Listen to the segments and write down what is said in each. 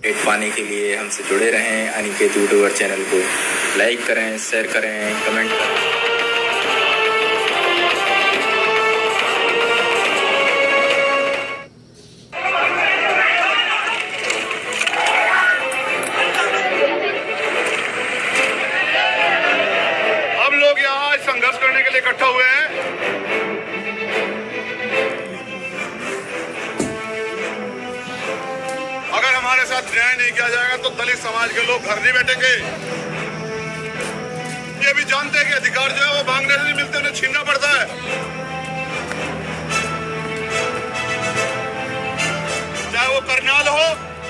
Update पाने के लिए हमसे जुड़े रहें। अनिकेत यूट्यूबर चैनल को लाइक करें, शेयर करें, कमेंट करें। हम लोग यहाँ संघर्ष करने के लिए इकट्ठा हुए हैं। अगर हमारे साथ न्याय नहीं किया जाएगा तो दलित समाज के लोग घर नहीं बैठेंगे। ये भी जानते हैं कि अधिकार जो है वो मांगने से नहीं मिलते, उन्हें छीनना पड़ता है। चाहे वो करनाल हो,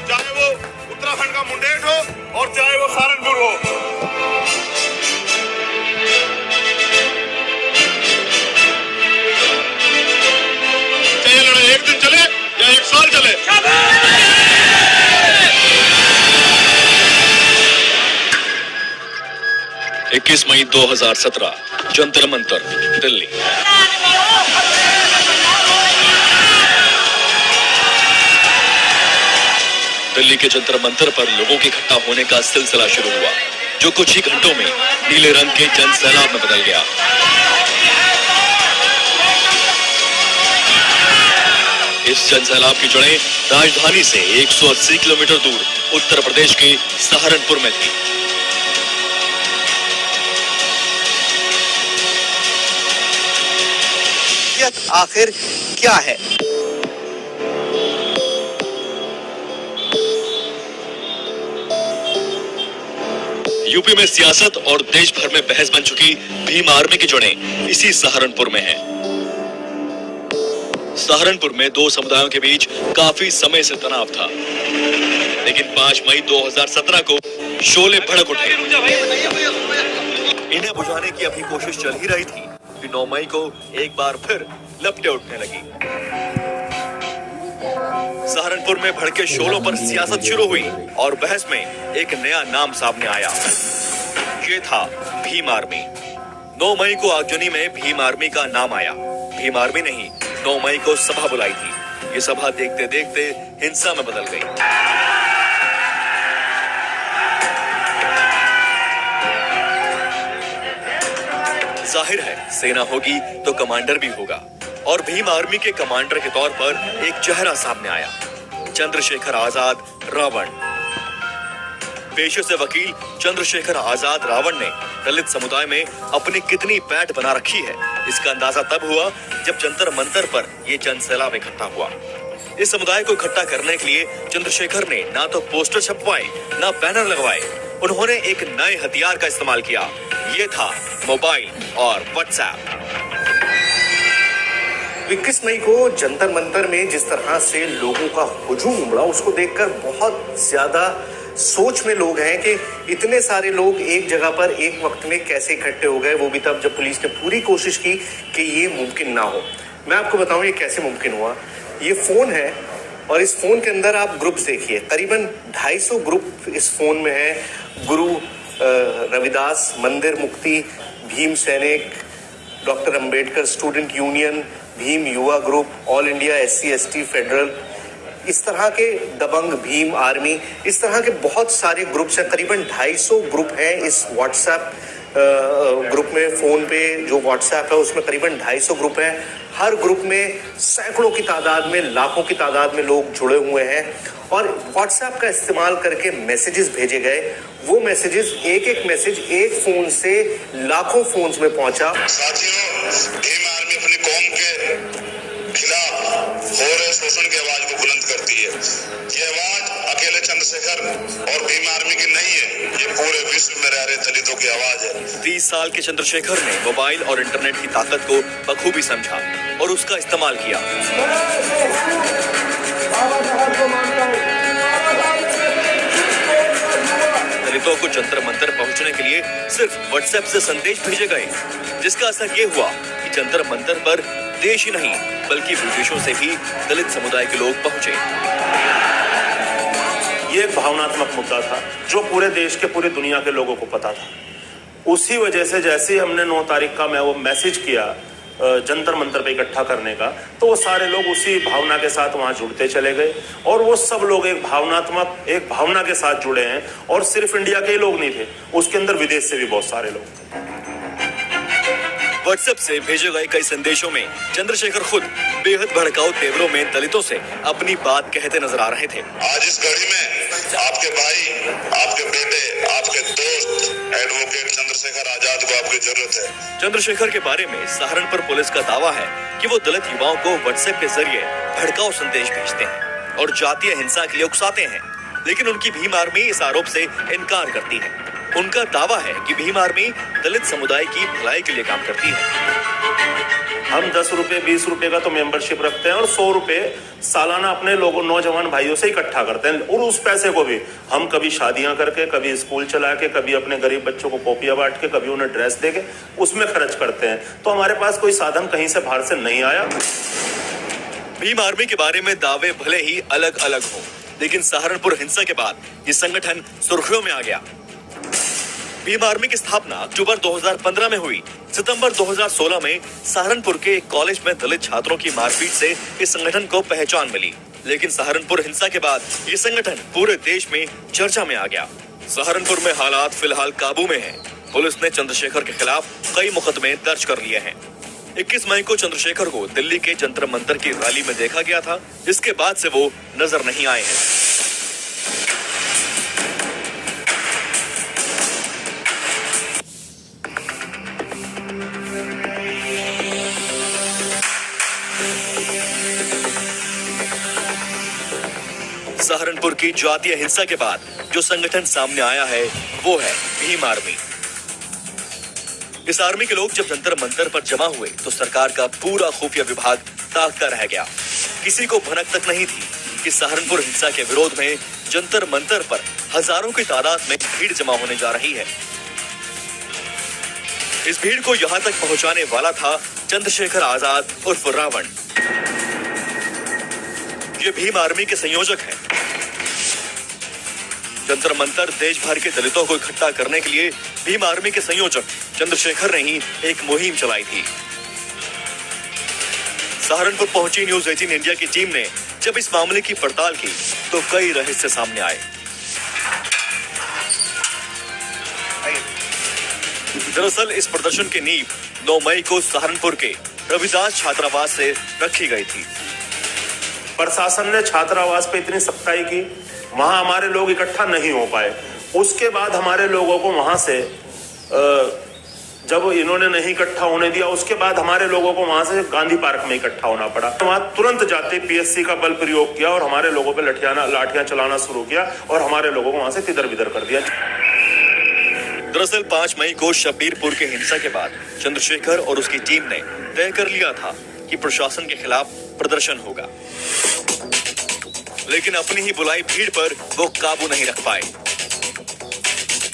चाहे वो उत्तराखंड का मुंडेर हो और चाहे वो सहारनपुर हो। चाहे ये लड़ाई एक दिन चले या एक साल चले। 21 मई 2017 जंतर मंतर, दिल्ली। दिल्ली के जंतर मंतर पर लोगों के इकट्ठा होने का सिलसिला शुरू हुआ, जो कुछ ही घंटों में नीले रंग के जन सैलाब में बदल गया। इस जन सैलाब की जड़ें राजधानी से 180 किलोमीटर दूर उत्तर प्रदेश के सहारनपुर में थी। आखिर क्या है? यूपी में सियासत और देश भर में बहस बन चुकी भीम आर्मी की जड़ें इसी सहारनपुर में हैं। सहारनपुर में दो समुदायों के बीच काफी समय से तनाव था, लेकिन 5 मई 2017 को शोले भड़क उठे। इन्हें बुझाने की अभी कोशिश चल ही रही थी कि 9 मई को एक बार फिर लपटें उठने लगी। सहारनपुर में भड़के शोलों पर सियासत शुरू हुई और बहस में एक नया नाम सामने आया। ये था भीम आर्मी। 9 मई को आगजनी में भीम आर्मी का नाम आया। भीम आर्मी ने ही 9 मई को सभा बुलाई थी। ये सभा देखते देखते हिंसा में बदल गई। जाहिर है, सेना होगी तो कमांडर भी होगा, और भीम आर्मी के कमांडर के तौर पर एक चेहरा सामने आया, चंद्रशेखर आजाद रावण। पेशे से वकील चंद्रशेखर आजाद रावण ने दलित समुदाय में अपनी कितनी पैठ बना रखी है, इसका अंदाजा तब हुआ जब जंतर मंतर पर यह जन सैलाब इकट्ठा हुआ। इस समुदाय को इकट्ठा करने के लिए चंद्रशेखर ने ना तो पोस्टर छपवाए, ना बैनर लगवाए। उन्होंने एक नए हथियार का इस्तेमाल किया। ये था मोबाइल और व्हाट्सएप। 21 मई को जंतर मंतर में जिस तरह से लोगों का हुजूम उमड़ा, उसको देखकर बहुत ज्यादा सोच में लोग हैं कि इतने सारे लोग एक जगह पर एक वक्त में कैसे इकट्ठे हो गए, वो भी तब जब पुलिस ने पूरी कोशिश की कि ये मुमकिन ना हो। मैं आपको बताऊं ये कैसे मुमकिन हुआ। ये फोन है और इस फोन के अंदर आप ग्रुप्स देखिए, करीबन 250 ग्रुप इस फोन में है। गुरु रविदास, मंदिर मुक्ति, Bhim Sainik, doctor Ambedkar student union, Bhim Yuva group, all India SC ST federal, इस तरह के दबंग, भीम आर्मी, इस तरह के बहुत सारे ग्रुप्स हैं। करीबन 250 ग्रुप हैं इस व्हाट्सएप ग्रुप में। फोन पे जो व्हाट्सएप है उसमें करीबन 250 ग्रुप हैं। हर ग्रुप में सैकड़ों की तादाद में, लाखों की तादाद में लोग जुड़े हुए हैं और व्हाट्सएप का इस्तेमाल करके मैसेजेस भेजे गए। वो मैसेजेस, एक एक मैसेज एक फोन से लाखों फोन्स में पहुंचा। साथियों, भीम आर्मी अपनी कौम के खिलाफ हो रहे शोषण की आवाज को बुलंद करती है। ये आवाज अकेले चंद्रशेखर और भीम आर्मी की नहीं है, ये पूरे विश्व में रह रहे दलितों की आवाज है। 30 साल के चंद्रशेखर ने मोबाइल और इंटरनेट की ताकत को बखूबी समझा और उसका इस्तेमाल किया। दलितों को जंतर मंतर पहुंचने के लिए सिर्फ व्हाट्सएप से संदेश भेजे गए, जिसका असर ये हुआ कि जंतर मंतर पर देश ही नहीं बल्कि विदेशों से भी दलित समुदाय के लोग पहुंचे। ये एक भावनात्मक मुद्दा था जो पूरे देश के, पूरी दुनिया के लोगों को पता था। उसी वजह से जैसे ही हमने 9 तारीख का मैं वो मैसेज किया जंतर मंतर पे इकट्ठा करने का, तो वो सारे लोग उसी भावना के साथ वहां जुड़ते चले गए और वो सब लोग एक भावना के साथ जुड़े हैं। और सिर्फ इंडिया के ही लोग नहीं थे, उसके अंदर विदेश से भी बहुत सारे लोग। व्हाट्सएप से भेजे गए कई संदेशों में चंद्रशेखर खुद बेहद भड़काऊ तेवरों में दलितों से अपनी बात कहते नजर आ रहे थे। आज इस घड़ी में आपके भाई, आपके बेटे, आपके दोस्त एडवोकेट चंद्रशेखर आजाद को आपकी जरूरत है। चंद्रशेखर के बारे में सहारनपुर पुलिस का दावा है कि वो दलित युवाओं को व्हाट्सएप के जरिए भड़काऊ संदेश भेजते हैं और जातीय हिंसा के लिए उकसाते हैं, लेकिन उनकी भीम आर्मी इस आरोप से इनकार करती है। उनका दावा है कि भीम आर्मी दलित समुदाय की भलाई के लिए काम करती है। हम 10 रुपए 20 रुपए का तो मेंबरशिप रखते हैं और 100 रुपए सालाना अपने लोगों नौजवान भाइयों से इकट्ठा करते हैं और उस पैसे को भी हम कभी शादियां करके, कभी स्कूल चला के, कभी अपने गरीब बच्चों को कॉपियां बांट के, कभी उन्हें ड्रेस दे के उसमें खर्च करते हैं। तो हमारे पास कोई साधन कहीं से बाहर से नहीं आया। भीम आर्मी के बारे में दावे भले ही अलग अलग हों, लेकिन सहारनपुर हिंसा के बाद ये संगठन सुर्खियों में आ गया। भीम आर्मी की स्थापना अक्टूबर 2015 में हुई। सितंबर 2016 में सहारनपुर के एक कॉलेज में दलित छात्रों की मारपीट से इस संगठन को पहचान मिली, लेकिन सहारनपुर हिंसा के बाद ये संगठन पूरे देश में चर्चा में आ गया। सहारनपुर में हालात फिलहाल काबू में हैं। पुलिस ने चंद्रशेखर के खिलाफ कई मुकदमे दर्ज कर लिए हैं। 21 मई को चंद्रशेखर को दिल्ली के जंतर मंतर की रैली में देखा गया था। इसके बाद से वो नजर नहीं आए हैं। सहारनपुर की जातीय हिंसा के बाद जो संगठन सामने आया है वो है भीम आर्मी। इस आर्मी के लोग जब जंतर मंतर पर जमा हुए तो सरकार का पूरा खुफिया विभाग ताकता रह गया। किसी को भनक तक नहीं थी कि सहारनपुर हिंसा के विरोध में जंतर मंतर पर हजारों की तादाद में भीड़ जमा होने जा रही है। इस भीड़ को यहां तक पहुंचाने वाला था चंद्रशेखर आजाद उर्फ रावण। ये भीम आर्मी के संयोजक हैं। जंतर मंतर देश भर के दलितों को इकट्ठा करने के लिए भीम आर्मी के संयोजक चंद्रशेखर ने ही एक मुहिम चलाई थी। सहारनपुर पहुंची न्यूज 18 इंडिया की टीम ने जब इस मामले की पड़ताल की तो कई रहस्य सामने आए। दरअसल इस प्रदर्शन की नींव 9 मई को सहारनपुर के रविदास छात्रावास से रखी गई थी। प्रशासन ने छात्रावास पे इतनी सख्ताई की, वहां हमारे लोग इकट्ठा नहीं हो पाए। उसके बाद हमारे लोगों को वहां से जब इन्होंने नहीं इकट्ठा होने दिया, उसके बाद हमारे लोगों को वहां से गांधी पार्क में इकट्ठा होना पड़ा। वहां तुरंत जाते पीएससी का बल प्रयोग किया और हमारे लोगों पे लाठियां चलाना शुरू किया और हमारे लोगों को वहां से तिधर बिधर कर दिया। दरअसल 5 मई को शब्बीरपुर के हिंसा के बाद चंद्रशेखर और उसकी टीम ने तय कर लिया था कि प्रशासन के खिलाफ प्रदर्शन होगा, लेकिन अपनी ही बुलाई भीड़ पर वो काबू नहीं रख पाए।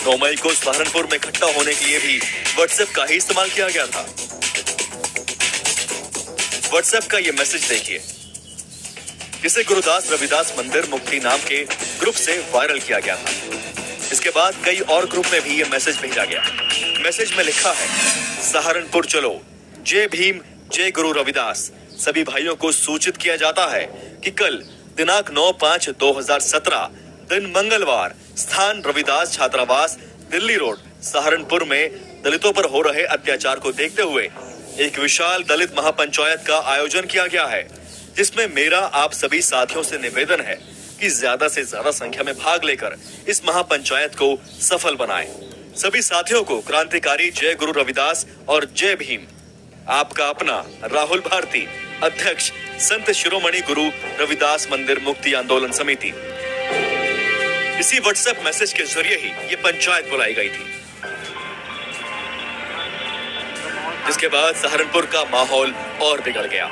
9 मई को सहारनपुर में इकट्ठा होने के लिए भी व्हाट्सएप का ही इस्तेमाल किया गया था। व्हाट्सएप का ये मैसेज देखिए, जिसे गुरुदास रविदास मंदिर मुक्ति नाम के ग्रुप से वायरल किया गया था। इसके बाद कई और ग्रुप में भी ये मैसेज भेजा गया। मैसेज में लिखा है, सहारनपुर चलो, जय भीम, जय गुरु रविदास। सभी भाइयों को सूचित किया जाता है कि कल दिनांक 9/5/2017 दिन मंगलवार, स्थान रविदास छात्रावास, दिल्ली रोड, सहारनपुर में दलितों पर हो रहे अत्याचार को देखते हुए एक विशाल दलित महापंचायत का आयोजन किया गया है, जिसमें मेरा आप सभी साथियों से निवेदन है कि ज्यादा से ज्यादा संख्या में भाग लेकर इस महापंचायत को सफल बनाएं। सभी साथियों को क्रांतिकारी जय गुरु रविदास और जय भीम। आपका अपना राहुल भारती, अध्यक्ष संत शिरोमणि गुरु रविदास मंदिर मुक्ति आंदोलन समिति। इसी व्हाट्सएप मैसेज के जरिए ही ये पंचायत बुलाई गई थी, जिसके बाद सहारनपुर का माहौल और बिगड़ गया।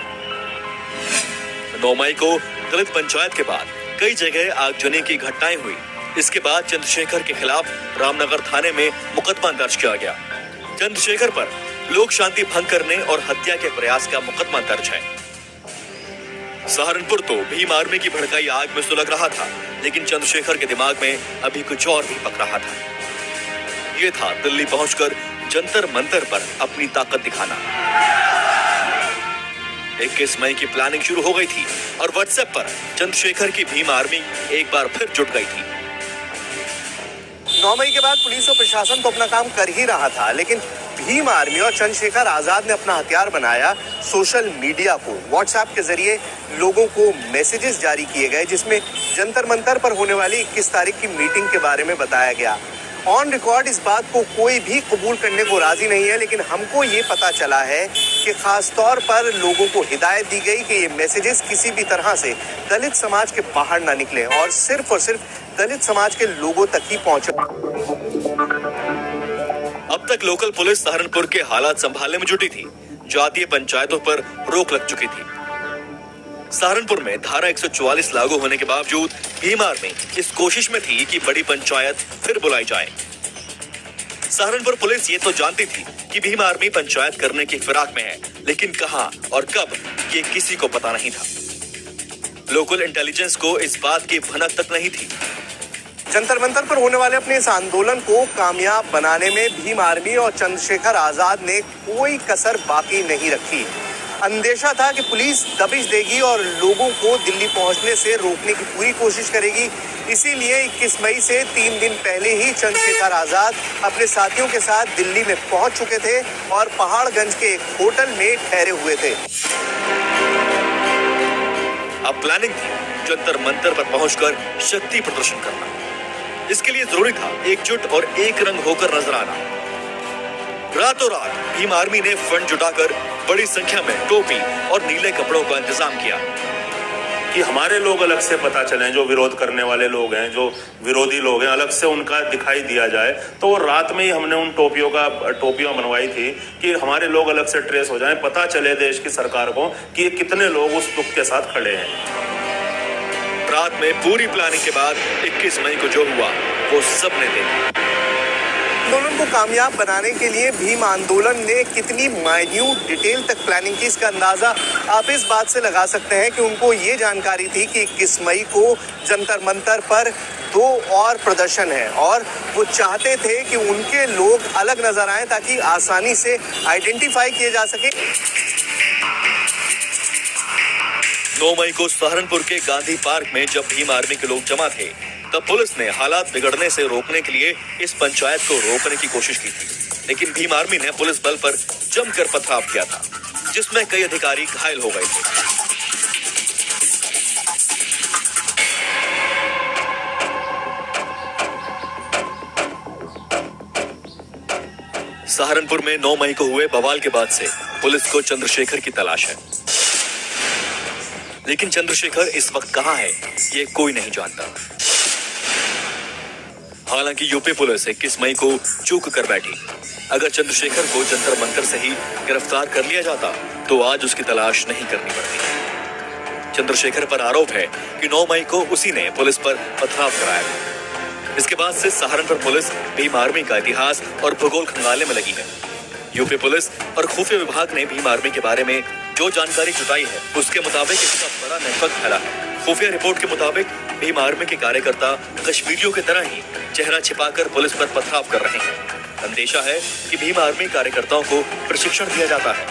9 मई को दलित पंचायत के बाद कई जगह आगजनी की घटनाएं हुई। इसके बाद चंद्रशेखर के खिलाफ रामनगर थाने में मुकदमा दर्ज किया गया। चंद्रशेखर पर लोक शांति भंग करने और हत्या के प्रयास का मुकदमा दर्ज है। सहारनपुर तो भीम आर्मी की भड़काई आग में सुलग रहा था, लेकिन चंद्रशेखर के दिमाग में अभी कुछ और भी पक रहा था। ये था दिल्ली पहुंचकर जंतर मंतर पर अपनी ताकत दिखाना। 21 मई की प्लानिंग शुरू हो गई थी और व्हाट्सएप पर चंद्रशेखर की भीम आर्मी एक बार फिर जुट गई थी। 9 मई के बाद पुलिस और प्रशासन तो अपना काम कर ही रहा था, लेकिन भीम आर्मी और चंद्रशेखर आजाद ने अपना हथियार बनाया सोशल मीडिया को। व्हाट्सएप के जरिए लोगों को मैसेजेस जारी किए गए जिसमें जंतर मंतर पर होने वाली 21 तारीख की मीटिंग के बारे में बताया गया। ऑन रिकॉर्ड इस बात को कोई भी कबूल करने को राजी नहीं है, लेकिन हमको ये पता चला है कि खास तौर पर लोगों को हिदायत दी गई कि ये मैसेजेस किसी भी तरह से दलित समाज के बाहर ना निकले और सिर्फ दलित समाज के लोगों तक ही पहुंचे। अब तक लोकल पुलिस सहारनपुर के हालात संभालने में जुटी थी। जातीय पंचायतों पर रोक लग चुकी थी। सहारनपुर में धारा 144 लागू होने के बावजूद भीम आर्मी इस कोशिश में थी कि बड़ी पंचायत फिर बुलाई जाए। सहारनपुर पुलिस ये तो जानती थी कि भीम आर्मी पंचायत करने की फिराक में है, लेकिन कहां और कब ये किसी को पता नहीं था। लोकल इंटेलिजेंस को इस बात की भनक तक नहीं थी। जंतर मंतर पर होने वाले अपने इस आंदोलन को कामयाब बनाने में भीम आर्मी और चंद्रशेखर आजाद ने कोई कसर बाकी नहीं रखी। अंदेशा था कि पुलिस दबिश देगी और लोगों को दिल्ली पहुंचने से रोकने की पूरी कोशिश करेगी। इसीलिए 21 मई से 3 दिन पहले ही चंद्रशेखर आजाद अपने साथियों के साथ दिल्ली में पहुंच चुके थे और पहाड़गंज के एक होटल में ठहरे हुए थे। अब प्लानिंग थी जंतर मंतर पर पहुंचकर शक्ति प्रदर्शन करना। इसके लिए जरूरी था एकजुट और एक रंग होकर नजर आना। रातों रात भीम आर्मी ने फंड जुटाकर बड़ी संख्या में टोपी और नीले कपड़ों का इंतजाम किया कि हमारे लोग अलग से पता चलें, जो विरोध करने वाले लोग हैं, जो विरोधी लोग हैं, अलग से उनका दिखाई दिया जाए। तो रात में ही हमने उन टोपियां बनवाई थी कि हमारे लोग अलग से ट्रेस हो जाएं, पता चले देश की सरकार को कि ये कितने लोग उस दुख के साथ खड़े हैं। रात में पूरी प्लानिंग के बाद 21 मई को जो हुआ वो सबने देखा। आंदोलन को कामयाब बनाने के लिए भीम आंदोलन ने कितनी माइन्यूट डिटेल तक प्लानिंग की, इसका अंदाजा आप इस बात से लगा सकते हैं कि उनको ये जानकारी थी कि 21 मई को जंतर मंतर पर 2 और प्रदर्शन है और वो चाहते थे कि उनके लोग अलग नजर आए ताकि आसानी से आइडेंटिफाई किए जा सके। 9 मई को सहारनपुर के गांधी पार्क में जब भीम आर्मी के लोग जमा थे, तब पुलिस ने हालात बिगड़ने से रोकने के लिए इस पंचायत को रोकने की कोशिश की थी, लेकिन भीम आर्मी ने पुलिस बल पर जमकर पथराव किया था, जिसमें कई अधिकारी घायल हो गए थे। सहारनपुर में 9 मई को हुए बवाल के बाद से पुलिस को चंद्रशेखर की तलाश है, लेकिन चंद्रशेखर इस वक्त कहां है ये कोई नहीं जानता। हालांकि यूपी पुलिस 21 मई को चूक कर बैठी। अगर चंद्रशेखर को जंतर मंतर से ही गिरफ्तार कर लिया जाता तो आज उसकी तलाश नहीं करनी पड़ती। चंद्रशेखर पर आरोप है कि 9 मई को उसी ने पुलिस पर पथराव कराया था। इसके बाद से सहारनपुर पुलिस भीम आर्मी का इतिहास और भूगोल खंगालने में लगी है। यूपी पुलिस और खुफिया विभाग ने भीम आर्मी के बारे में जो जानकारी जुटाई है उसके मुताबिक इसका बड़ा नेटवर्क फैला है। खुफिया रिपोर्ट के मुताबिक भीम आर्मी के कार्यकर्ता कश्मीरियों की तरह ही चेहरा छिपाकर पुलिस पर पथराव कर रहे हैं। अंदेशा है कि भीम आर्मी कार्यकर्ताओं को प्रशिक्षण दिया जाता है।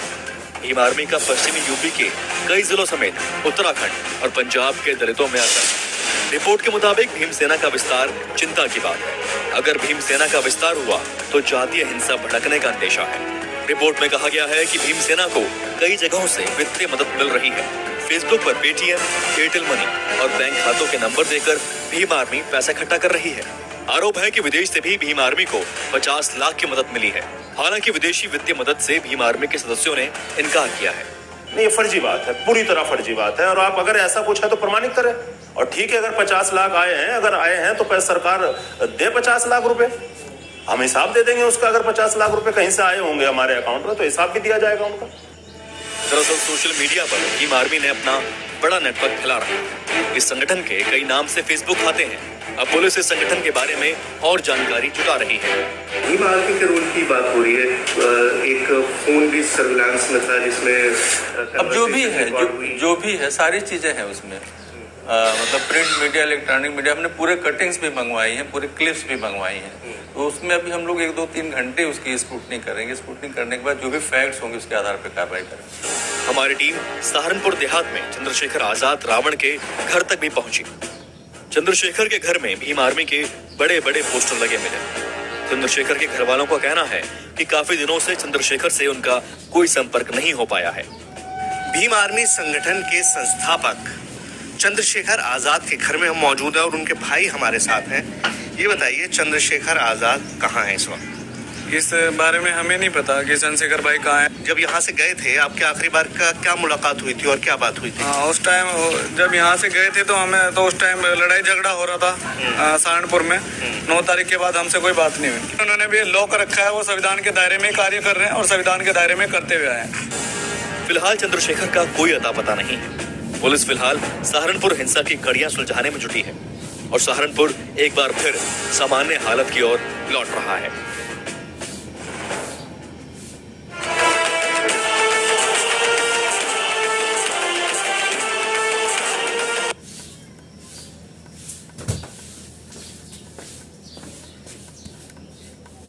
भीम आर्मी का पश्चिमी यूपी के कई जिलों समेत उत्तराखंड और पंजाब के दलितों में असर है। रिपोर्ट के मुताबिक भीमसेना का विस्तार चिंता की बात है। अगर भीमसेना का विस्तार हुआ तो जातीय हिंसा भड़कने का अंदेशा है। रिपोर्ट में कहा गया है कि भीमसेना को कई जगहों से वित्तीय मदद मिल रही है। फेसबुक पर पेटीएम, एयरटेल मनी और बैंक खातों के नंबर देकर भीम आर्मी पैसा इकट्ठा कर रही है। आरोप है कि विदेश से भी भीम आर्मी को 50 लाख की मदद मिली है। हालांकि विदेशी वित्तीय मदद से भीम आर्मी के सदस्यों ने इनकार किया है। नहीं, ये फर्जी बात है, पूरी तरह फर्जी बात है। और आप अगर ऐसा कुछ है तो प्रमाणित करें। और ठीक है, अगर 50 लाख आए हैं, अगर आए हैं तो सरकार दे 50 लाख रुपए, हम हिसाब दे देंगे उसका। अगर 50 लाख रुपए कहीं से आए होंगे हमारे अकाउंट में तो हिसाब भी दिया जाएगा उनका। दरअसल सोशल मीडिया पर भीम आर्मी ने अपना बड़ा नेटवर्क फैला रखा है। इस संगठन के कई नाम से फेसबुक खाते हैं। अब पुलिस इस संगठन के बारे में और जानकारी जुटा रही है। भीम आर्मी के रोल की बात हो रही है। एक फोन भी सर्विलांस में था जिसमें अब जो भी है सारी चीजें हैं उसमें। मतलब प्रिंट मीडिया, इलेक्ट्रॉनिक मीडिया, हमने पूरे कटिंग्स भी मंगवाई हैं, पूरे क्लिप्स भी मंगवाई हैं। तो उसमें अभी हम लोग 1-2-3 घंटे उसकी स्क्रूटनी करेंगे। स्क्रूटनी करने के बाद जो भी फैक्ट्स होंगे उसके आधार पर कार्रवाई करेंगे। हमारी टीम सहारनपुर देहात में चंद्रशेखर आजाद रावण के घर तक भी पहुंची। चंद्रशेखर के घर में भीम आर्मी के बड़े बड़े पोस्टर लगे मिले। चंद्रशेखर के घर वालों का कहना है कि काफी दिनों से चंद्रशेखर से उनका कोई संपर्क नहीं हो पाया है। भीम आर्मी संगठन के संस्थापक चंद्रशेखर आजाद के घर में हम मौजूद हैं और उनके भाई हमारे साथ हैं। ये बताइए, चंद्रशेखर आजाद कहाँ है इस वक्त? इस बारे में हमें नहीं पता कि चंद्रशेखर भाई कहाँ है। जब यहाँ से गए थे, आपके आखिरी बार का क्या मुलाकात हुई थी और क्या बात हुई थी? उस टाइम जब यहाँ से गए थे तो हमें तो उस टाइम लड़ाई झगड़ा हो रहा था सहारनपुर में। 9 तारीख के बाद हमसे कोई बात नहीं हुई। उन्होंने भी लॉ कर रखा है, वो संविधान के दायरे में कार्य कर रहे हैं और संविधान के दायरे में करते हुए आए हैं। फिलहाल चंद्रशेखर का कोई अता पता नहीं है। पुलिस फिलहाल सहारनपुर हिंसा की कड़ियां सुलझाने में जुटी है और सहारनपुर एक बार फिर सामान्य हालत की ओर लौट रहा है।